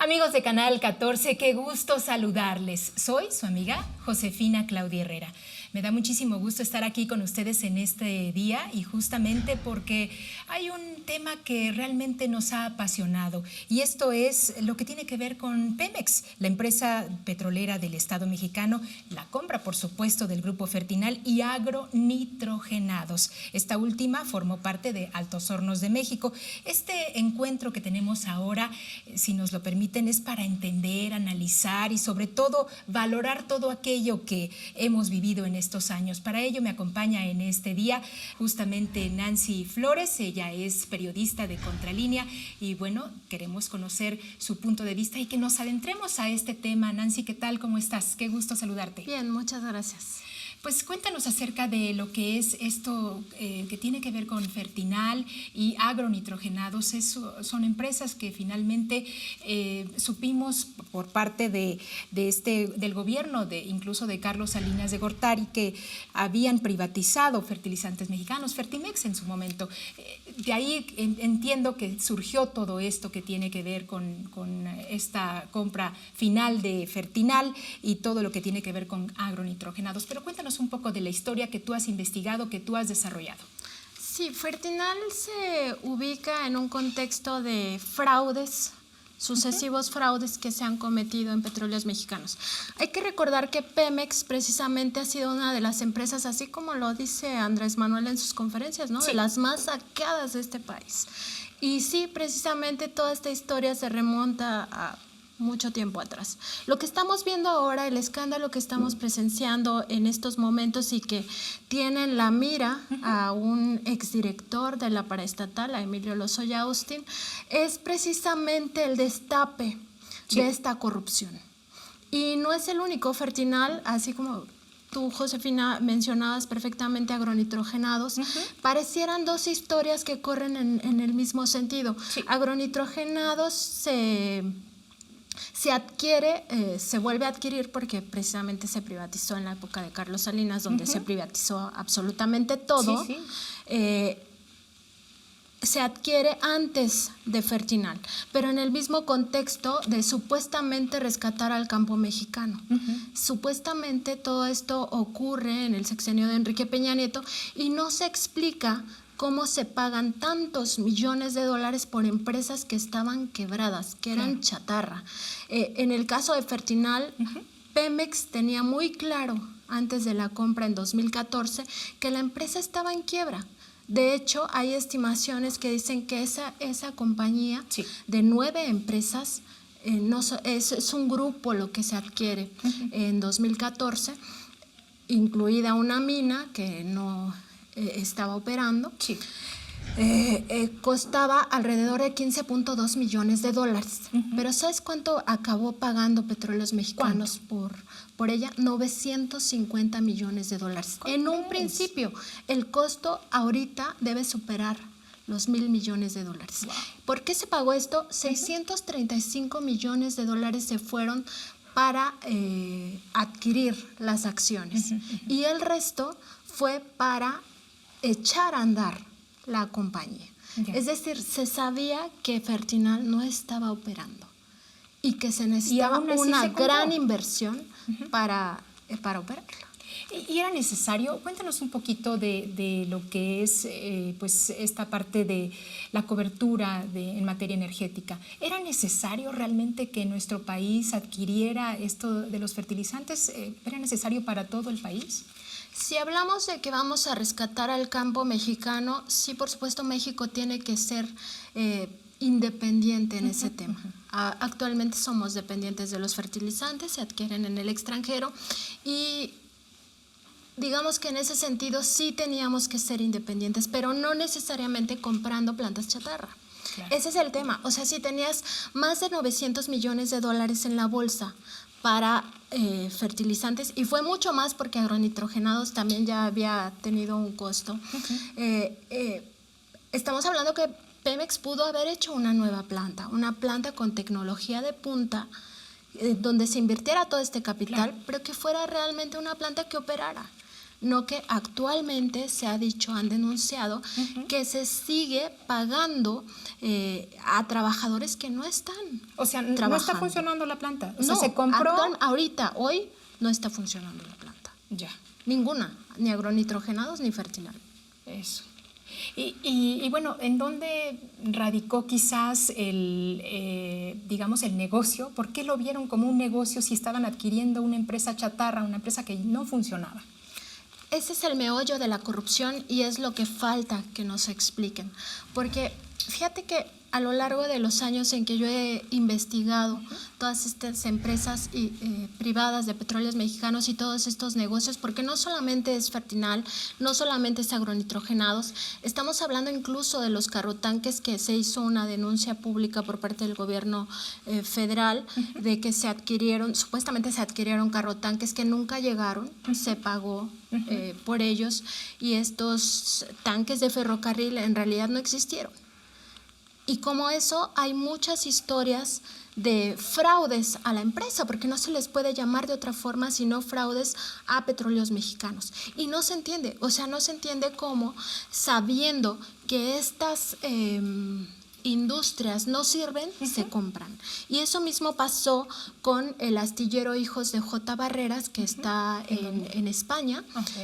Amigos de Canal 14, qué gusto saludarles. Soy su amiga Josefina Claudia Herrera. Me da muchísimo gusto estar aquí con ustedes en este día y justamente porque hay un tema que realmente nos ha apasionado y esto es lo que tiene que ver con Pemex, la empresa petrolera del Estado mexicano, la compra por supuesto del Grupo Fertinal y Agronitrogenados. Esta última formó parte de Altos Hornos de México. Este encuentro que tenemos ahora, si nos lo permiten, es para entender, analizar y sobre todo valorar todo aquello que hemos vivido en estos años. Para ello me acompaña en este día justamente Nancy Flores. Ella es periodista de Contralínea y bueno, queremos conocer su punto de vista y que nos adentremos a este tema. Nancy, ¿qué tal? ¿Cómo estás? Qué gusto saludarte. Bien, muchas gracias. Pues cuéntanos acerca de lo que es esto que tiene que ver con Fertinal y Agronitrogenados. Son empresas que finalmente supimos por parte del gobierno, incluso de Carlos Salinas de Gortari, que habían privatizado fertilizantes mexicanos, Fertimex en su momento. De ahí entiendo que surgió todo esto que tiene que ver con esta compra final de Fertinal y todo lo que tiene que ver con Agronitrogenados. Pero cuéntanos un poco de la historia que tú has investigado, que tú has desarrollado. Sí, Fertinal se ubica en un contexto de fraudes, sucesivos fraudes que se han cometido en petróleos mexicanos. Hay que recordar que Pemex precisamente ha sido una de las empresas, así como lo dice Andrés Manuel en sus conferencias, ¿no? Sí. De las más saqueadas de este país. Y sí, precisamente toda esta historia se remonta a mucho tiempo atrás. Lo que estamos viendo ahora, el escándalo que estamos presenciando en estos momentos y que tienen la mira a un exdirector de la paraestatal, a Emilio Lozoya Austin, es precisamente el destape de esta corrupción. Y no es el único. Fertinal, así como tú, Josefina, mencionabas perfectamente Agronitrogenados, parecieran dos historias que corren en el mismo sentido. Sí. Agronitrogenados se adquiere, se vuelve a adquirir porque precisamente se privatizó en la época de Carlos Salinas, donde se privatizó absolutamente todo. Sí, sí. Se adquiere antes de Fertinal, pero en el mismo contexto de supuestamente rescatar al campo mexicano. Supuestamente todo esto ocurre en el sexenio de Enrique Peña Nieto y no se explica cómo se pagan tantos millones de dólares por empresas que estaban quebradas, que eran chatarra. En el caso de Fertinal, Pemex tenía muy claro antes de la compra en 2014 que la empresa estaba en quiebra. De hecho, hay estimaciones que dicen que esa compañía de 9 empresas, es un grupo lo que se adquiere en 2014, incluida una mina que no estaba operando, costaba alrededor de 15.2 millones de dólares. Pero ¿sabes cuánto acabó pagando Petróleos Mexicanos por ella? 950 millones de dólares. En un principio, el costo ahorita debe superar los 1,000 millones de dólares. Wow. ¿Por qué se pagó esto? 635 millones de dólares se fueron para adquirir las acciones y el resto fue para echar a andar la compañía. Es decir, se sabía que Fertinal no estaba operando y que se necesitaba una gran inversión para operarla. ¿Y era necesario? Cuéntanos un poquito de lo que es pues esta parte de la cobertura en materia energética. ¿Era necesario realmente que nuestro país adquiriera esto de los fertilizantes? ¿Era necesario para todo el país? Si hablamos de que vamos a rescatar al campo mexicano, sí, por supuesto, México tiene que ser independiente en ese tema. Actualmente somos dependientes de los fertilizantes, se adquieren en el extranjero y digamos que en ese sentido sí teníamos que ser independientes, pero no necesariamente comprando plantas chatarra. Claro. Ese es el tema. O sea, si tenías más de 900 millones de dólares en la bolsa para fertilizantes, y fue mucho más porque Agronitrogenados también ya había tenido un costo. Estamos hablando que Pemex pudo haber hecho una nueva planta, una planta con tecnología de punta, donde se invirtiera todo este capital, pero que fuera realmente una planta que operara. no que actualmente se ha dicho, han denunciado, que se sigue pagando a trabajadores que no están O sea, no trabajando. está funcionando la planta. O sea, No, se compró. ahorita, hoy, no está funcionando la planta. Ya, Ninguna, ni agronitrogenados ni fertilidad. eso. Y bueno, ¿en dónde radicó quizás digamos, el negocio? ¿Por qué lo vieron como un negocio si estaban adquiriendo una empresa chatarra, una empresa que no funcionaba? Ese es el meollo de la corrupción y es lo que falta que nos expliquen. Porque fíjate que a lo largo de los años en que yo he investigado todas estas empresas privadas de petróleos mexicanos y todos estos negocios, porque no solamente es Fertinal, no solamente es agronitrogenados, estamos hablando incluso de los carrotanques, que se hizo una denuncia pública por parte del gobierno federal de que supuestamente se adquirieron carrotanques que nunca llegaron, se pagó por ellos, y estos tanques de ferrocarril en realidad no existieron. Y como eso, hay muchas historias de fraudes a la empresa, porque no se les puede llamar de otra forma sino fraudes a Petróleos Mexicanos. Y no se entiende, o sea, no se entiende cómo, sabiendo que estas industrias no sirven, se compran. Y eso mismo pasó con el astillero Hijos de J. Barreras, que está en España,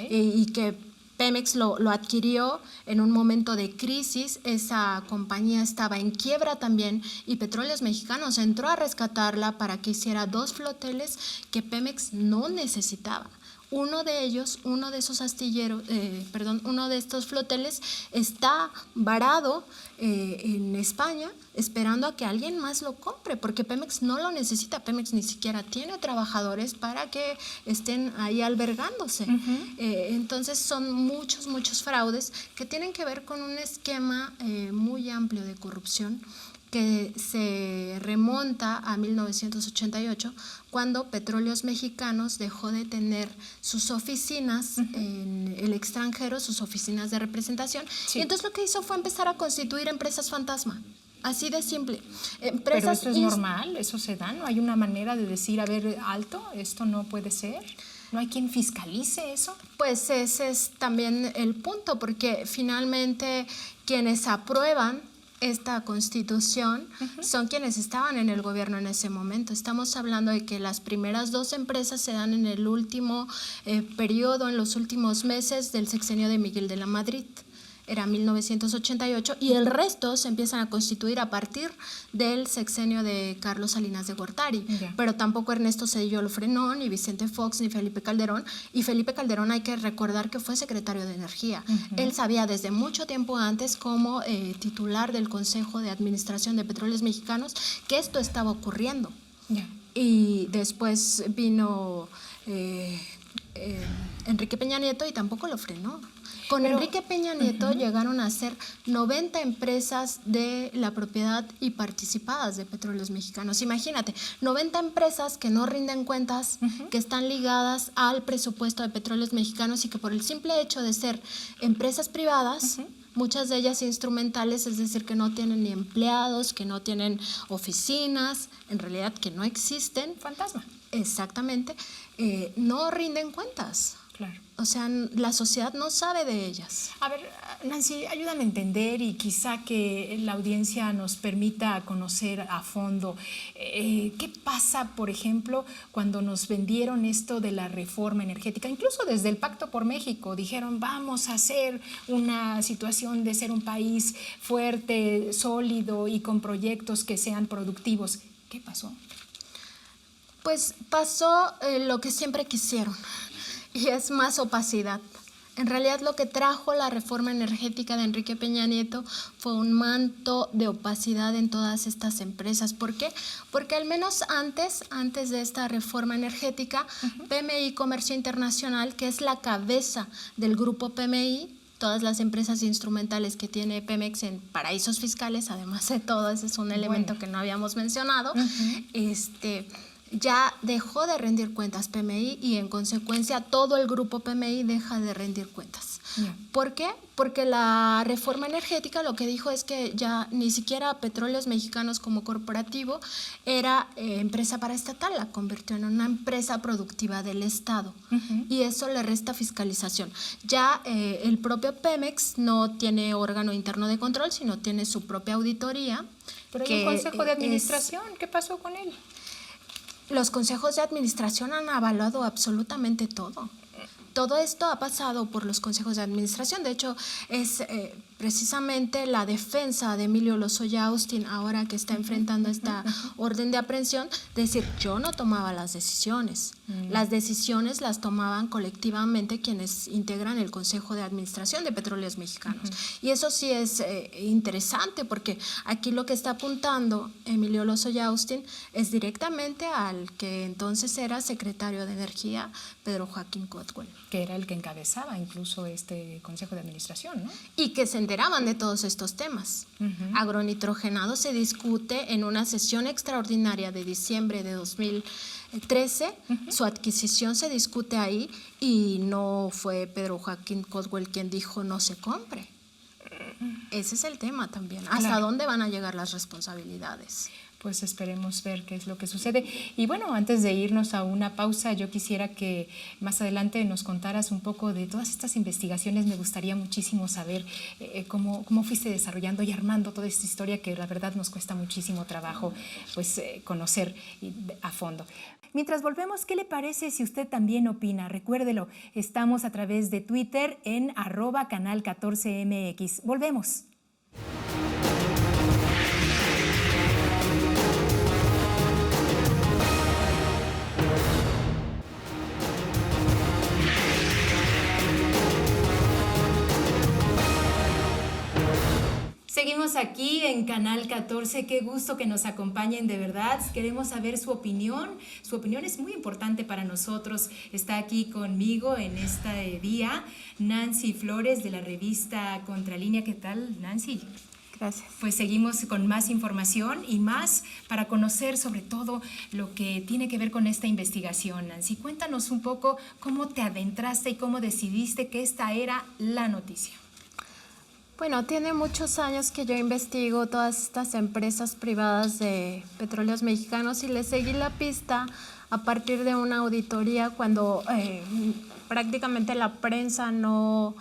y que Pemex lo adquirió en un momento de crisis. Esa compañía estaba en quiebra también y Petróleos Mexicanos entró a rescatarla para que hiciera 2 floteles que Pemex no necesitaba. Uno de esos astilleros, uno de estos floteles está varado en España esperando a que alguien más lo compre, porque Pemex no lo necesita. Pemex ni siquiera tiene trabajadores para que estén ahí albergándose. Entonces son muchos fraudes que tienen que ver con un esquema muy amplio de corrupción que se remonta a 1988, cuando Petróleos Mexicanos dejó de tener sus oficinas en el extranjero, sus oficinas de representación, y entonces lo que hizo fue empezar a constituir empresas fantasma. Así de simple. Pero eso es normal, eso se da, ¿no? Hay una manera de decir, a ver, alto, esto no puede ser. ¿No hay quien fiscalice eso? Pues ese es también el punto, porque finalmente quienes aprueban esta constitución son quienes estaban en el gobierno en ese momento. Estamos hablando de que las primeras 2 empresas se dan en el último periodo, en los últimos meses del sexenio de Miguel de la Madrid. Era 1988, y el resto se empiezan a constituir a partir del sexenio de Carlos Salinas de Gortari. Pero tampoco Ernesto Zedillo lo frenó, ni Vicente Fox, ni Felipe Calderón. Y Felipe Calderón, hay que recordar que fue secretario de Energía. Él sabía desde mucho tiempo antes, como titular del Consejo de Administración de Petróleos Mexicanos, que esto estaba ocurriendo. Y después vino Enrique Peña Nieto y tampoco lo frenó. Con Enrique Peña Nieto llegaron a ser 90 empresas de la propiedad y participadas de Petróleos Mexicanos. Imagínate, 90 empresas que no rinden cuentas, que están ligadas al presupuesto de Petróleos Mexicanos y que por el simple hecho de ser empresas privadas, muchas de ellas instrumentales, es decir, que no tienen ni empleados, que no tienen oficinas, en realidad que no existen. Fantasma. Exactamente, no rinden cuentas. Claro. O sea, la sociedad no sabe de ellas. A ver, Nancy, ayúdame a entender y quizá que la audiencia nos permita conocer a fondo. ¿Qué pasa, por ejemplo, cuando nos vendieron esto de la reforma energética? Incluso desde el Pacto por México dijeron, vamos a hacer una situación de ser un país fuerte, sólido y con proyectos que sean productivos. ¿Qué pasó? Pues pasó lo que siempre quisieron. Y es más opacidad. En realidad lo que trajo la reforma energética de Enrique Peña Nieto fue un manto de opacidad en todas estas empresas. ¿Por qué? Porque al menos antes de esta reforma energética, PMI Comercio Internacional, que es la cabeza del grupo PMI, todas las empresas instrumentales que tiene Pemex en paraísos fiscales, además de todo, ese es un elemento que no habíamos mencionado, ya dejó de rendir cuentas PMI y en consecuencia todo el grupo PMI deja de rendir cuentas. Yeah. ¿Por qué? Porque la reforma energética lo que dijo es que ya ni siquiera Petróleos Mexicanos como corporativo era empresa paraestatal, la convirtió en una empresa productiva del Estado y eso le resta fiscalización. Ya el propio Pemex no tiene órgano interno de control, sino tiene su propia auditoría. Pero hay un consejo de administración, ¿qué pasó con él? Los consejos de administración han avalado absolutamente todo. Todo esto ha pasado por los consejos de administración. De hecho, es precisamente la defensa de Emilio Lozoya Austin, ahora que está enfrentando esta orden de aprehensión, decir, yo no tomaba las decisiones. Las decisiones las tomaban colectivamente quienes integran el Consejo de Administración de Petróleos Mexicanos. Y eso sí es interesante, porque aquí lo que está apuntando Emilio Lozoya Austin es directamente al que entonces era secretario de Energía, Pedro Joaquín Cotwell. Que era el que encabezaba incluso este Consejo de Administración, ¿no? Y que se enteraban de todos estos temas. Agronitrogenado se discute en una sesión extraordinaria de diciembre de 2013, su adquisición se discute ahí y no fue Pedro Joaquín Cotwell quien dijo no se compre. Ese es el tema también. ¿Hasta dónde van a llegar las responsabilidades? Pues esperemos ver qué es lo que sucede. Y bueno, antes de irnos a una pausa, yo quisiera que más adelante nos contaras un poco de todas estas investigaciones. Me gustaría muchísimo saber cómo fuiste desarrollando y armando toda esta historia que la verdad nos cuesta muchísimo trabajo pues, conocer a fondo. Mientras volvemos, ¿qué le parece si usted también opina? Recuérdelo, estamos a través de Twitter en @canal14mx. Volvemos. Seguimos aquí en Canal 14, qué gusto que nos acompañen de verdad, queremos saber su opinión es muy importante para nosotros. Está aquí conmigo en este día Nancy Flores de la revista Contralínea. ¿Qué tal, Nancy? Gracias. Pues seguimos con más información y más para conocer sobre todo lo que tiene que ver con esta investigación. Nancy, cuéntanos un poco cómo te adentraste y cómo decidiste que esta era la noticia. Bueno, tiene muchos años que yo investigo todas estas empresas privadas de Petróleos Mexicanos y le seguí la pista a partir de una auditoría cuando prácticamente la prensa no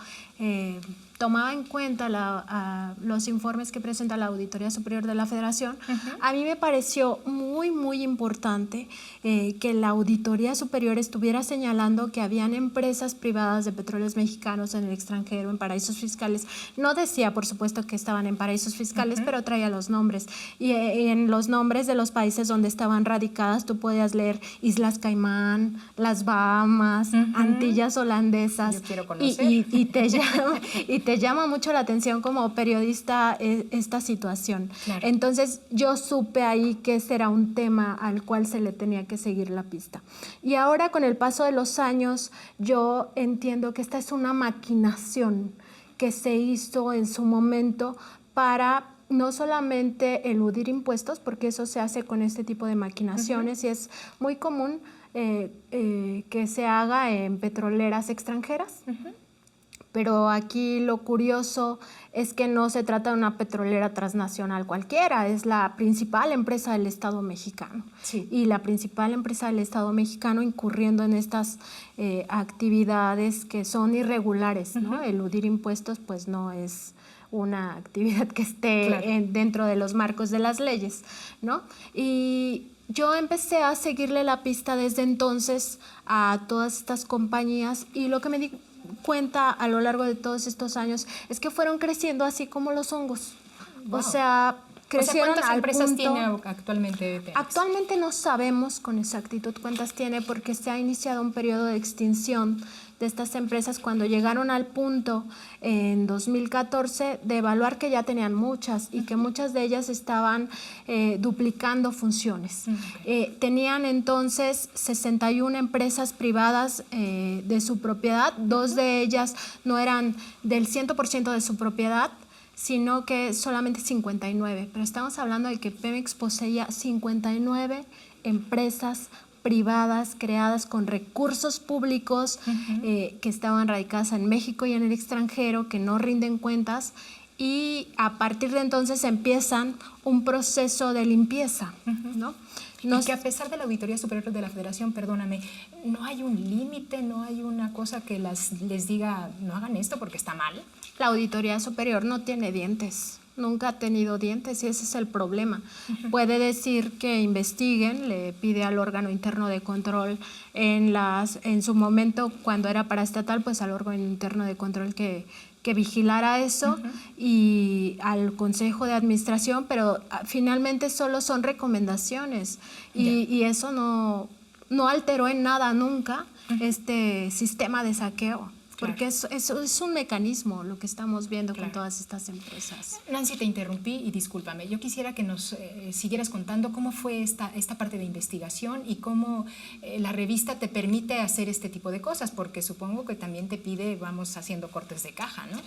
tomaba en cuenta los informes que presenta la Auditoría Superior de la Federación. A mí me pareció muy, muy importante que la Auditoría Superior estuviera señalando que habían empresas privadas de Petróleos Mexicanos en el extranjero, en paraísos fiscales. No decía, por supuesto, que estaban en paraísos fiscales, pero traía los nombres. Y en los nombres de los países donde estaban radicadas, tú podías leer Islas Caimán, las Bahamas, Antillas holandesas. Yo quiero conocer. Y te llama mucho la atención como periodista esta situación. Claro. Entonces yo supe ahí que ese era un tema al cual se le tenía que seguir la pista. Y ahora con el paso de los años yo entiendo que esta es una maquinación que se hizo en su momento para no solamente eludir impuestos, porque eso se hace con este tipo de maquinaciones y es muy común que se haga en petroleras extranjeras. Pero aquí lo curioso es que no se trata de una petrolera transnacional cualquiera, es la principal empresa del Estado mexicano. Sí. Y la principal empresa del Estado mexicano incurriendo en estas actividades que son irregulares, ¿no? Eludir impuestos pues no es una actividad que esté dentro de los marcos de las leyes, ¿no? Y yo empecé a seguirle la pista desde entonces a todas estas compañías y lo que me di cuenta a lo largo de todos estos años es que fueron creciendo así como los hongos. Wow. O sea, crecieron ¿cuántas al empresas punto, tiene actualmente Pemex? Actualmente no sabemos con exactitud cuántas tiene porque se ha iniciado un periodo de extinción de estas empresas cuando llegaron al punto en 2014 de evaluar que ya tenían muchas y que muchas de ellas estaban duplicando funciones. Tenían entonces 61 empresas privadas de su propiedad, dos de ellas no eran del 100% de su propiedad, sino que solamente 59. Pero estamos hablando de que Pemex poseía 59 empresas privadas creadas con recursos públicos que estaban radicadas en México y en el extranjero, que no rinden cuentas, y a partir de entonces empiezan un proceso de limpieza, ¿no? Y que a pesar de la Auditoría Superior de la Federación, perdóname, no hay un límite, no hay una cosa que les diga no hagan esto porque está mal. La Auditoría Superior no tiene dientes, nunca ha tenido dientes y ese es el problema. Puede decir que investiguen, le pide al órgano interno de control en su momento, cuando era paraestatal, pues al órgano interno de control que vigilara eso y al Consejo de Administración, pero finalmente solo son recomendaciones y eso no alteró en nada nunca este sistema de saqueo. Porque es un mecanismo lo que estamos viendo con todas estas empresas. Nancy, te interrumpí y discúlpame. Yo quisiera que nos siguieras contando cómo fue esta parte de investigación y cómo la revista te permite hacer este tipo de cosas, porque supongo que también te pide, vamos haciendo cortes de caja, ¿no?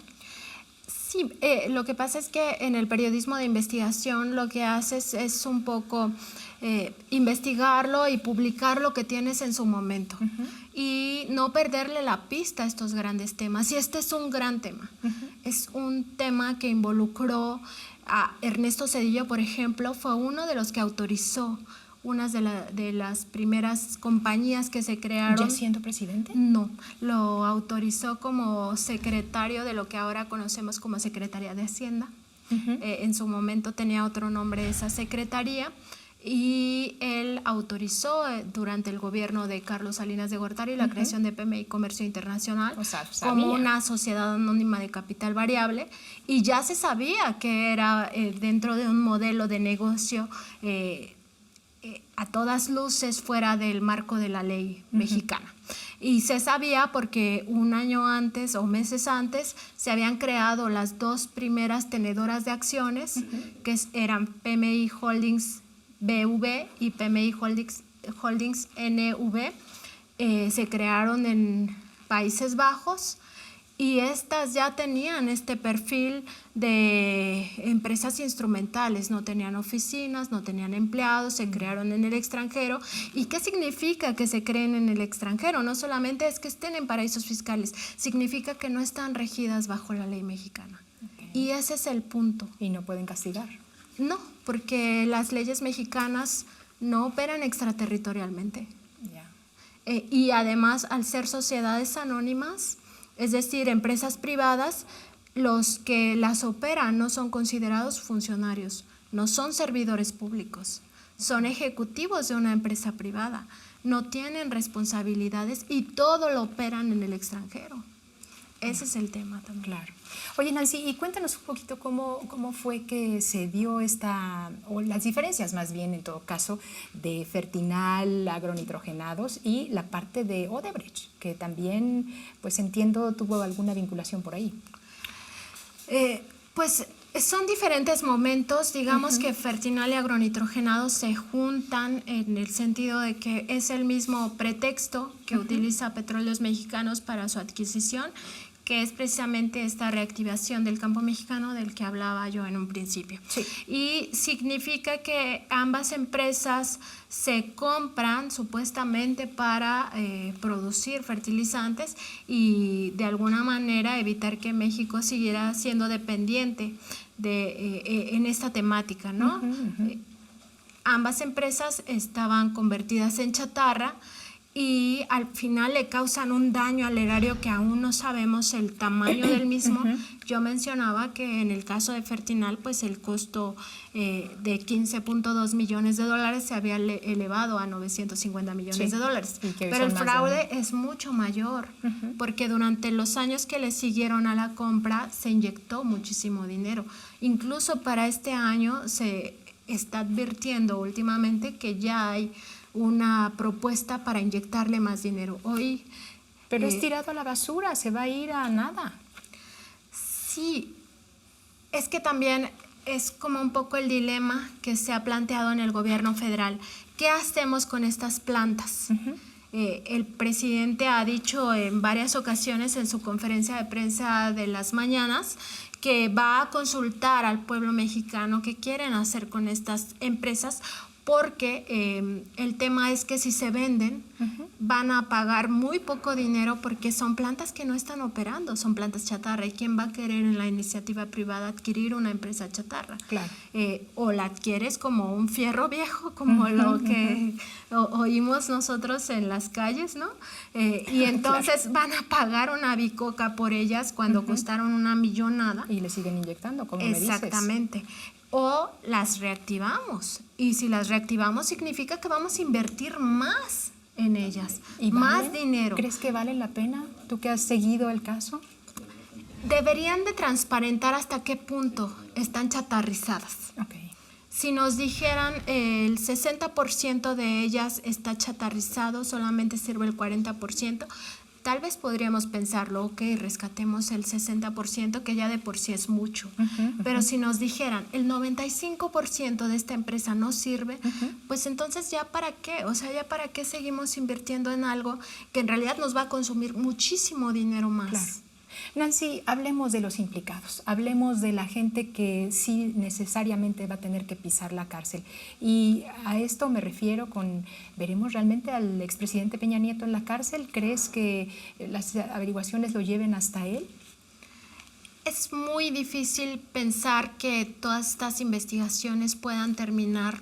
Sí, lo que pasa es que en el periodismo de investigación lo que haces es un poco investigarlo y publicar lo que tienes en su momento y no perderle la pista a estos grandes temas. Y este es un gran tema. Es un tema que involucró a Ernesto Zedillo, por ejemplo, fue uno de los que autorizó unas de las primeras compañías que se crearon. ¿Ya siendo presidente? No, lo autorizó como secretario de lo que ahora conocemos como Secretaría de Hacienda. En su momento tenía otro nombre esa secretaría y él autorizó durante el gobierno de Carlos Salinas de Gortari la creación de PMI Comercio Internacional como una sociedad anónima de capital variable y ya se sabía que era dentro de un modelo de negocio a todas luces fuera del marco de la ley mexicana. Y se sabía porque un año antes o meses antes se habían creado las dos primeras tenedoras de acciones, que eran PMI Holdings BV y PMI Holdings NV. Se crearon en Países Bajos y estas ya tenían este perfil de empresas instrumentales, no tenían oficinas, no tenían empleados, se crearon en el extranjero. ¿Y qué significa que se creen en el extranjero? No solamente es que estén en paraísos fiscales, significa que no están regidas bajo la ley mexicana. Y ese es el punto. ¿Y no pueden castigar? No, porque las leyes mexicanas no operan extraterritorialmente. Y además, al ser sociedades anónimas, es decir, empresas privadas, los que las operan no son considerados funcionarios, no son servidores públicos, son ejecutivos de una empresa privada, no tienen responsabilidades y todo lo operan en el extranjero. Ese es el tema también. Claro. Oye, Nancy, y cuéntanos un poquito cómo fue que se dio o las diferencias más bien en todo caso, de Fertinal, agronitrogenados y la parte de Odebrecht, que también, pues entiendo, tuvo alguna vinculación por ahí. Pues son diferentes momentos, digamos que Fertinal y agronitrogenados se juntan en el sentido de que es el mismo pretexto que utiliza Petróleos Mexicanos para su adquisición, que es precisamente esta reactivación del campo mexicano del que hablaba yo en un principio. Sí. Y significa que ambas empresas se compran supuestamente para producir fertilizantes y de alguna manera evitar que México siguiera siendo dependiente en esta temática, ¿no? Ambas empresas estaban convertidas en chatarra y al final le causan un daño al erario que aún no sabemos el tamaño del mismo. Yo mencionaba que en el caso de Fertinal, pues el costo de 15.2 millones de dólares se había elevado a 950 millones de dólares. Pero el fraude es mucho mayor, porque durante los años que le siguieron a la compra se inyectó muchísimo dinero. Incluso para este año se está advirtiendo últimamente que ya hay una propuesta para inyectarle más dinero. Hoy, pero es tirado a la basura, se va a ir a nada. Sí, es que también es como un poco el dilema que se ha planteado en el gobierno federal. ¿Qué hacemos con estas plantas? El presidente ha dicho en varias ocasiones en su conferencia de prensa de las mañanas que va a consultar al pueblo mexicano qué quieren hacer con estas empresas, porque el tema es que si se venden van a pagar muy poco dinero porque son plantas que no están operando, son plantas chatarra. ¿Y quién va a querer en la iniciativa privada adquirir una empresa chatarra? Claro. O la adquieres como un fierro viejo, como lo que oímos nosotros en las calles, ¿no? Y entonces claro, van a pagar una bicoca por ellas cuando costaron una millonada. Y le siguen inyectando, como me dices. Exactamente. O las reactivamos. Y si las reactivamos significa que vamos a invertir más en ellas, ¿Y más dinero. ¿Crees que vale la pena? ¿Tú que has seguido el caso? Deberían de transparentar hasta qué punto están chatarrizadas. Okay. Si nos dijeran el 60% de ellas está chatarrizado, solamente sirve el 40%, tal vez podríamos pensarlo, ok, rescatemos el 60%, que ya de por sí es mucho. Pero si nos dijeran el 95% de esta empresa no sirve, pues entonces ya para qué, o sea, ya para qué seguimos invirtiendo en algo que en realidad nos va a consumir muchísimo dinero más. Claro. Nancy, hablemos de los implicados, hablemos de la gente que sí necesariamente va a tener que pisar la cárcel. Y a esto me refiero ¿veremos realmente al expresidente Peña Nieto en la cárcel? ¿Crees que las averiguaciones lo lleven hasta él? Es muy difícil pensar que todas estas investigaciones puedan terminar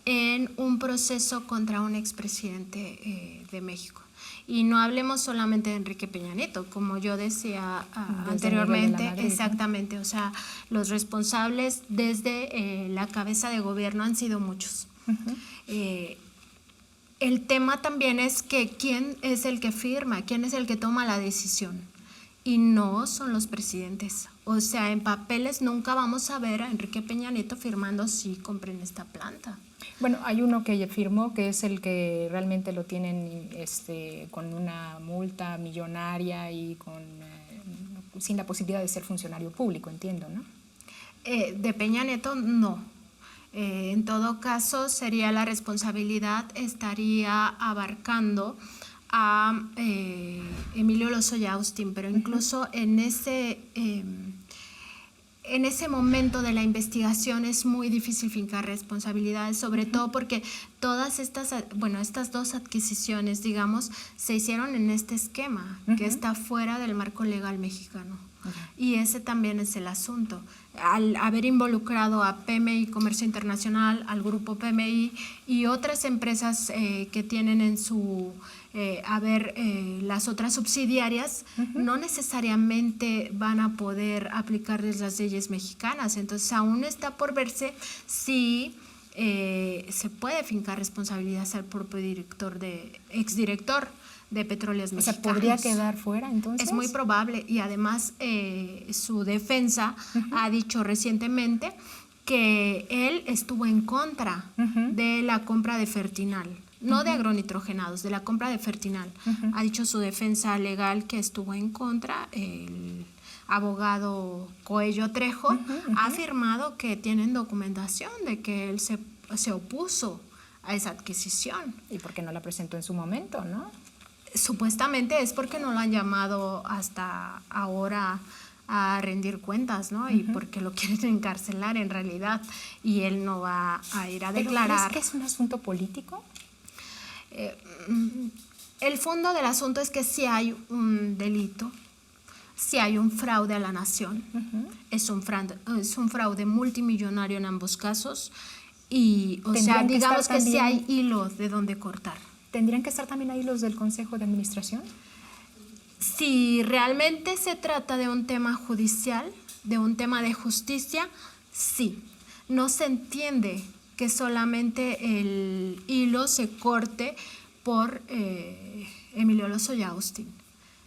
en un proceso contra un expresidente de México. Y no hablemos solamente de Enrique Peña Nieto, como yo decía anteriormente, Madrid, exactamente, ¿no? O sea, los responsables desde la cabeza de gobierno han sido muchos. El tema también es que quién es el que firma, quién es el que toma la decisión, y no son los presidentes. O sea, en papeles nunca vamos a ver a Enrique Peña Nieto firmando si compren esta planta. Bueno, hay uno que firmó, que es el que realmente lo tienen con una multa millonaria y sin la posibilidad de ser funcionario público, entiendo, ¿no? De Peña Nieto, no. En todo caso, sería la responsabilidad, estaría abarcando a Emilio Lozoya Austin, pero incluso en ese momento de la investigación es muy difícil fincar responsabilidades, sobre todo porque todas estas dos adquisiciones, digamos, se hicieron en este esquema que está fuera del marco legal mexicano. Y ese también es el asunto. Al haber involucrado a PMI Comercio Internacional, al grupo PMI y otras empresas que tienen en su las otras subsidiarias, no necesariamente van a poder aplicarles las leyes mexicanas. Entonces aún está por verse si se puede fincar responsabilidades al propio exdirector de Petróleos Mexicanos. O sea, ¿podría quedar fuera entonces? Es muy probable, y además su defensa ha dicho recientemente que él estuvo en contra de la compra de Fertinal, no de agronitrogenados, de la compra de Fertinal. Ha dicho su defensa legal que estuvo en contra. El abogado Coello Trejo ha afirmado que tienen documentación de que él se opuso a esa adquisición. ¿Y por qué no la presentó en su momento, no? Supuestamente es porque no lo han llamado hasta ahora a rendir cuentas, ¿no? Y porque lo quieren encarcelar en realidad, y él no va a ir a declarar. ¿Pero crees que es un asunto político? El fondo del asunto es que sí hay un delito, sí hay un fraude a la nación, es un fraude multimillonario en ambos casos, y o sea, digamos que sí hay hilos de donde cortar. ¿Tendrían que estar también ahí los del Consejo de Administración? Si realmente se trata de un tema judicial, de un tema de justicia, sí. No se entiende que solamente el hilo se corte por Emilio Lozoya Austin.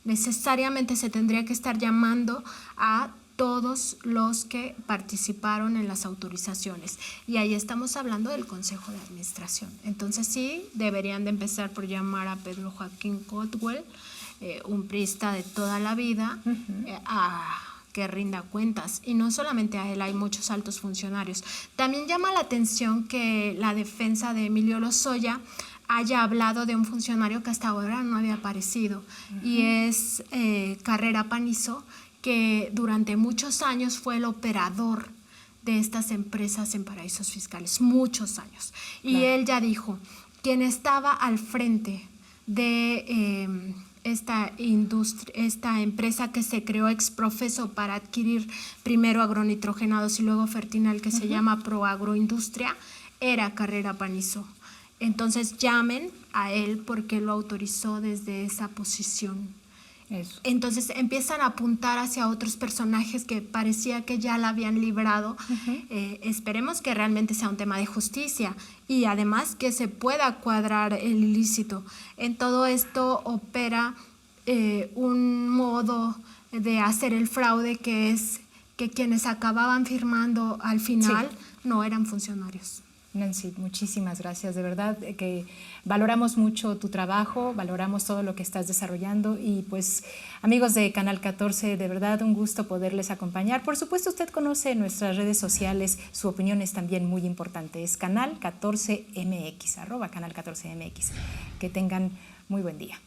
Necesariamente se tendría que estar llamando a todos los que participaron en las autorizaciones. Y ahí estamos hablando del Consejo de Administración. Entonces sí, deberían de empezar por llamar a Pedro Joaquín Cotwell, un priista de toda la vida, a que rinda cuentas. Y no solamente a él, hay muchos altos funcionarios. También llama la atención que la defensa de Emilio Lozoya haya hablado de un funcionario que hasta ahora no había aparecido, y es Carrera Panizo, que durante muchos años fue el operador de estas empresas en paraísos fiscales, muchos años. Y él ya dijo, quien estaba al frente de esta empresa que se creó ex profeso para adquirir primero agronitrogenados y luego Fertinal, que se llama Proagroindustria, era Carrera Panizo. Entonces llamen a él porque lo autorizó desde esa posición. Eso. Entonces empiezan a apuntar hacia otros personajes que parecía que ya la habían librado. Esperemos que realmente sea un tema de justicia y además que se pueda cuadrar el ilícito. En todo esto opera un modo de hacer el fraude, que es que quienes acababan firmando al final no eran funcionarios. Nancy, muchísimas gracias. De verdad que valoramos mucho tu trabajo, valoramos todo lo que estás desarrollando y pues amigos de Canal 14, de verdad un gusto poderles acompañar. Por supuesto, usted conoce nuestras redes sociales, su opinión es también muy importante. Es Canal 14MX, @Canal 14MX. Que tengan muy buen día.